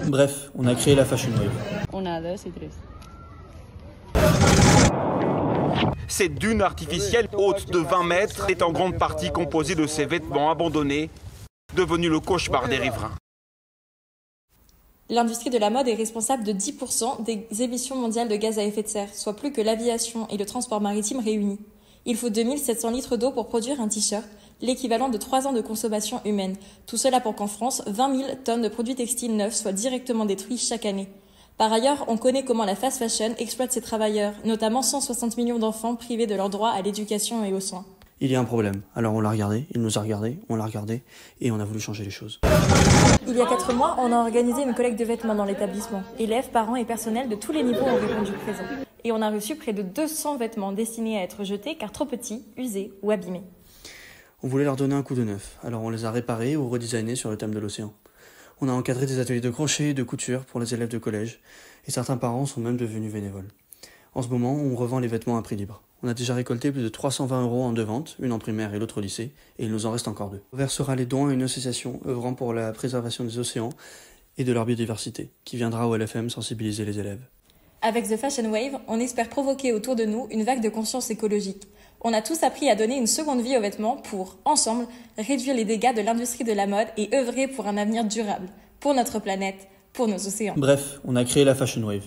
Bref, on a créé la Fashion Wave. 1, 2 et 3. Cette dune artificielle haute de 20 mètres est en grande partie composée de ces vêtements abandonnés, devenus le cauchemar des riverains. L'industrie de la mode est responsable de 10% des émissions mondiales de gaz à effet de serre, soit plus que l'aviation et le transport maritime réunis. Il faut 2700 litres d'eau pour produire un t-shirt, l'équivalent de 3 ans de consommation humaine. Tout cela pour qu'en France, 20 000 tonnes de produits textiles neufs soient directement détruits chaque année. Par ailleurs, on connaît comment la fast fashion exploite ses travailleurs, notamment 160 millions d'enfants privés de leur droit à l'éducation et aux soins. Il y a un problème. Alors on l'a regardé, il nous a regardé, on l'a regardé, et on a voulu changer les choses. Il y a 4 mois, on a organisé une collecte de vêtements dans l'établissement. Élèves, parents et personnels de tous les niveaux ont répondu présent. Et on a reçu près de 200 vêtements destinés à être jetés car trop petits, usés ou abîmés. On voulait leur donner un coup de neuf, alors on les a réparés ou redesignés sur le thème de l'océan. On a encadré des ateliers de crochet et de couture pour les élèves de collège, et certains parents sont même devenus bénévoles. En ce moment, on revend les vêtements à prix libre. On a déjà récolté plus de 320 € en 2 ventes, une en primaire et l'autre au lycée, et il nous en reste encore 2. On versera les dons à une association œuvrant pour la préservation des océans et de leur biodiversité, qui viendra au LFM sensibiliser les élèves. Avec The Fashion Wave, on espère provoquer autour de nous une vague de conscience écologique. On a tous appris à donner une seconde vie aux vêtements pour, ensemble, réduire les dégâts de l'industrie de la mode et œuvrer pour un avenir durable, pour notre planète, pour nos océans. Bref, on a créé la Fashion Wave.